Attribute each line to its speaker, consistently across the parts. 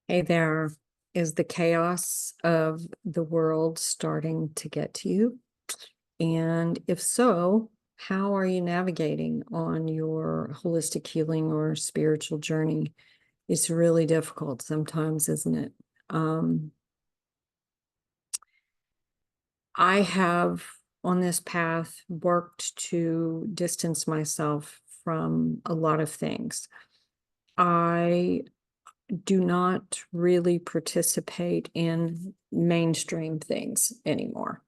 Speaker 1: Hey there, is the chaos of the world starting to get to you? And if so, how are you navigating on your holistic healing or spiritual journey? It's really difficult sometimes, isn't it? Um, I have on this path worked to distance myself from a lot of things. I do not really participate in mainstream things anymore.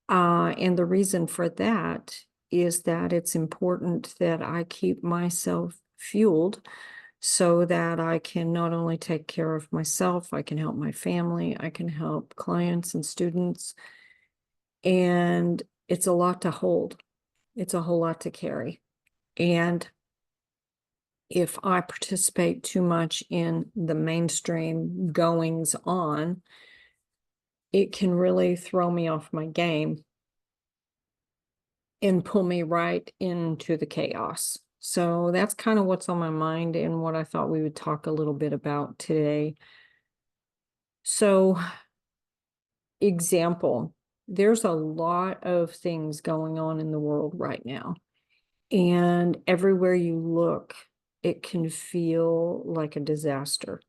Speaker 1: And the reason for that is that it's important that I keep myself fueled so that I can not only take care of myself, I can help my family, I can help clients and students. And it's a lot to hold, it's a whole lot to carry. And if I participate too much in the mainstream goings on, it can really throw me off my game and pull me right into the chaos. So that's kind of what's on my mind and what I thought we would talk a little bit about today. So, example, there's a lot of things going on in the world right now. And everywhere you look, it can feel like a disaster.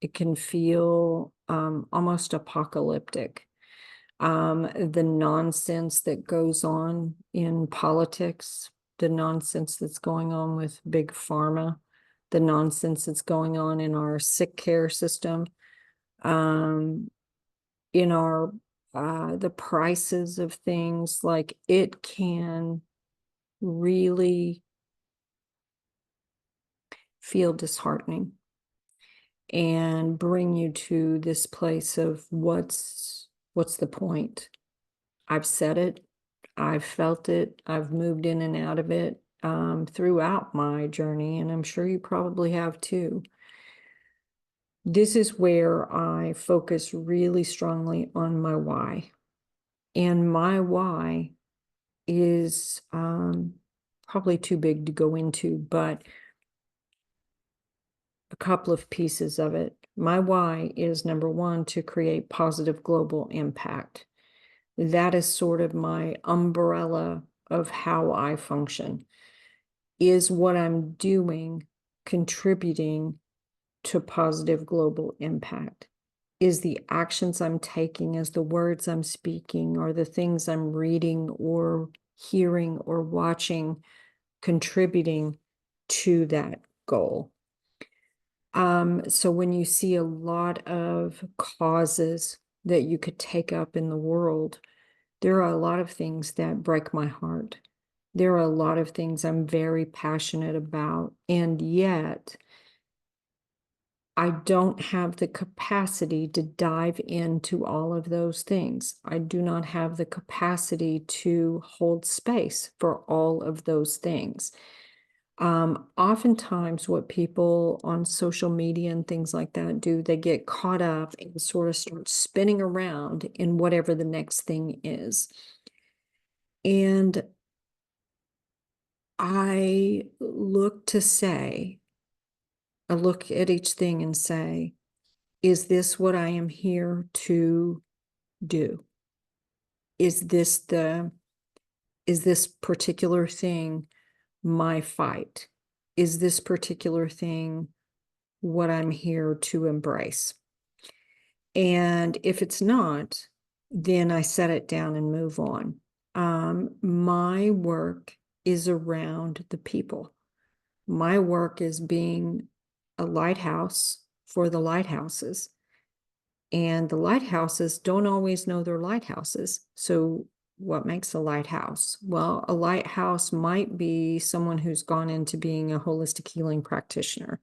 Speaker 1: It can feel almost apocalyptic. The nonsense that goes on in politics, the nonsense that's going on with big pharma, the nonsense that's going on in our sick care system, um, in our the prices of things, like it can really feel disheartening and bring you to this place of what's the point? I've said it, I've felt it, I've moved in and out of it throughout my journey, and I'm sure you probably have too. This is where I focus really strongly on my why. And my why is probably too big to go into, but a couple of pieces of it. My why is number one, to create positive global impact. That is sort of my umbrella of how I function. Is what I'm doing contributing to positive global impact? Is the actions I'm taking, is the words I'm speaking, or the things I'm reading or hearing or watching contributing to that goal? So when you see a lot of causes that you could take up in the world, there are a lot of things that break my heart. There are a lot of things I'm very passionate about, and yet I don't have the capacity to dive into all of those things. I do not have the capacity to hold space for all of those things. Oftentimes what people on social media and things like that do, they get caught up and sort of start spinning around in whatever the next thing is. And I look at each thing and say, is this what I am here to do? Is this particular thing my fight? Is this particular thing what I'm here to embrace? And if it's not, then I set it down and move on. My work is around the people. My work is being a lighthouse for the lighthouses. And the lighthouses don't always know they're lighthouses. So what makes a lighthouse? Well, a lighthouse might be someone who's gone into being a holistic healing practitioner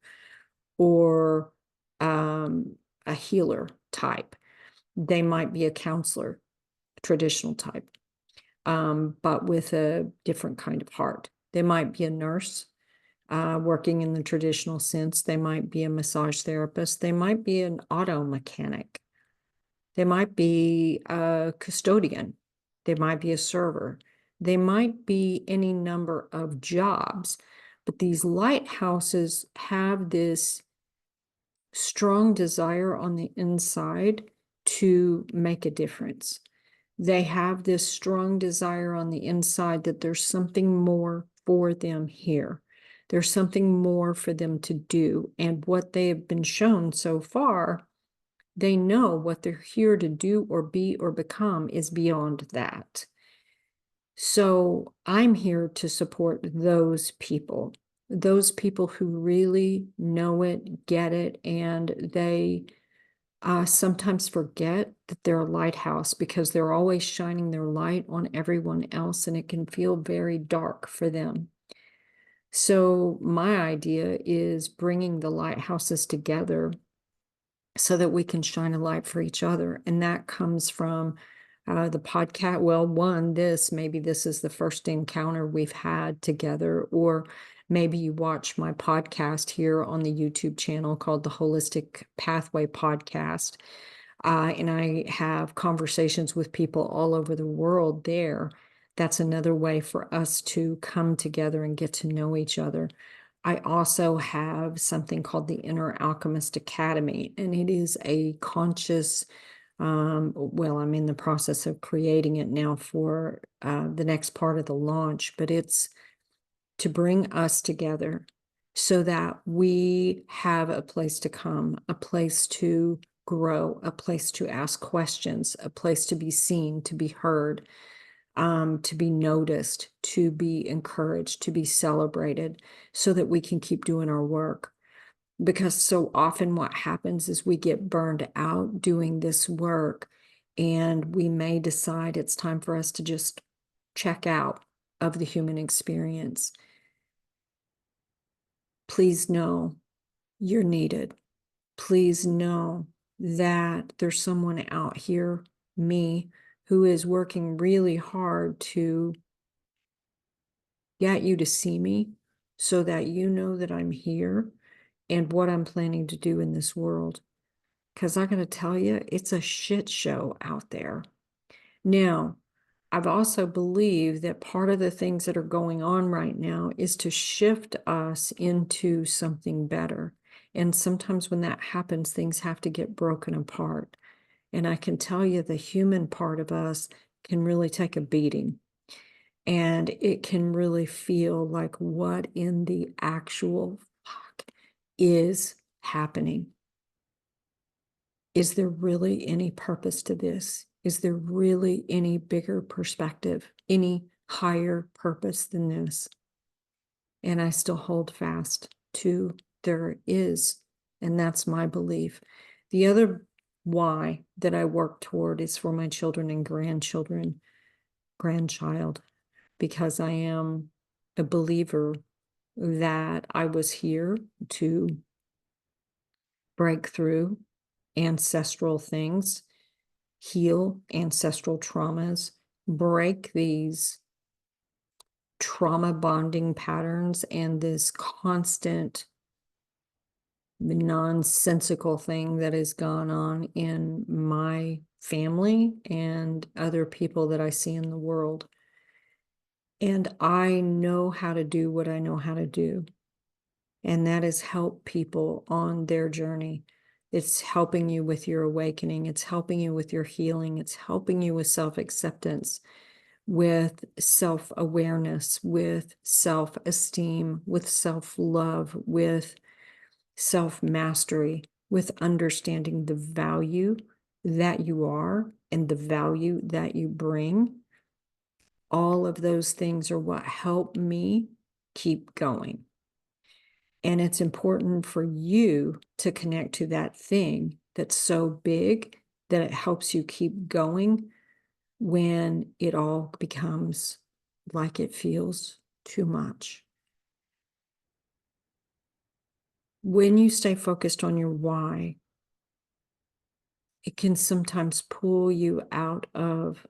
Speaker 1: or a healer type. They might be a counselor, traditional type, but with a different kind of heart. They might be a nurse, working in the traditional sense. They might be a massage therapist. They might be an auto mechanic. They might be a custodian. They might be a server. They might be any number of jobs. But these lighthouses have this strong desire on the inside to make a difference. They have this strong desire on the inside that there's something more for them here. There's something more for them to do. And what they have been shown so far, they know what they're here to do or be or become is beyond that. So I'm here to support those people who really know it, get it, and they sometimes forget that they're a lighthouse because they're always shining their light on everyone else, and it can feel very dark for them. So my idea is bringing the lighthouses together so that we can shine a light for each other. And that comes from the podcast. Well, maybe this is the first encounter we've had together, or maybe you watch my podcast here on the YouTube channel called the Holistic Pathway Podcast. And I have conversations with people all over the world there. That's another way for us to come together and get to know each other. I also have something called the Inner Alchemist Academy, and it is a conscious, well, I'm in the process of creating it now for the next part of the launch, but it's to bring us together so that we have a place to come, a place to grow, a place to ask questions, a place to be seen, to be heard, to be noticed, to be encouraged, to be celebrated, so that we can keep doing our work. Because so often what happens is we get burned out doing this work, and we may decide it's time for us to just check out of the human experience. Please know you're needed. Please know that there's someone out here, me, who is working really hard to get you to see me so that you know that I'm here and what I'm planning to do in this world. Because I'm going to tell you, it's a shit show out there. Now, I've also believed that part of the things that are going on right now is to shift us into something better. And sometimes when that happens, things have to get broken apart. And I can tell you the human part of us can really take a beating. And it can really feel like, what in the actual fuck is happening? Is there really any purpose to this? Is there really any bigger perspective, any higher purpose than this? And I still hold fast to there is, and that's my belief. The other why that I work toward is for my children and grandchild, because I am a believer that I was here to break through ancestral things, heal ancestral traumas, break these trauma bonding patterns and this constant nonsensical thing that has gone on in my family and other people that I see in the world. And I know how to do what I know how to do. And that is help people on their journey. It's helping you with your awakening. It's helping you with your healing. It's helping you with self-acceptance, with self-awareness, with self-esteem, with self-love, with self-mastery, with understanding the value that you are and the value that you bring. All of those things are what help me keep going. And it's important for you to connect to that thing that's so big that it helps you keep going when it all becomes like it feels too much. When you stay focused on your why, it can sometimes pull you out of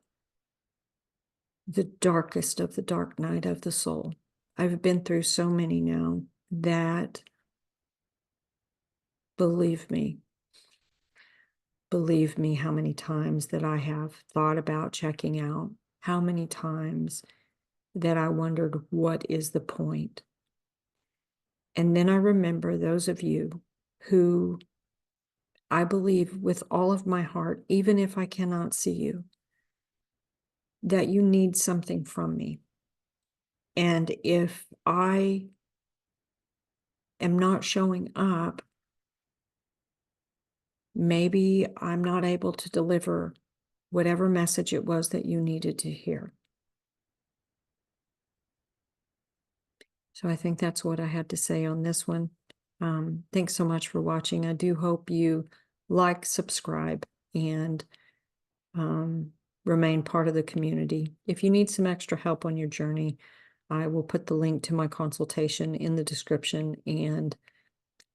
Speaker 1: the darkest of the dark night of the soul. I've been through so many now that, believe me how many times that I have thought about checking out, how many times that I wondered, what is the point? And then I remember those of you who I believe with all of my heart, even if I cannot see you, that you need something from me. And if I am not showing up, maybe I'm not able to deliver whatever message it was that you needed to hear. So I think that's what I had to say on this one. Thanks so much for watching. I do hope you like, subscribe, and remain part of the community. If you need some extra help on your journey, I will put the link to my consultation in the description and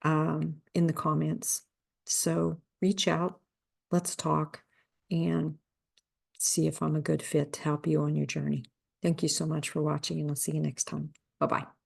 Speaker 1: in the comments. So reach out, let's talk, and see if I'm a good fit to help you on your journey. Thank you so much for watching, and I'll see you next time. Bye-bye.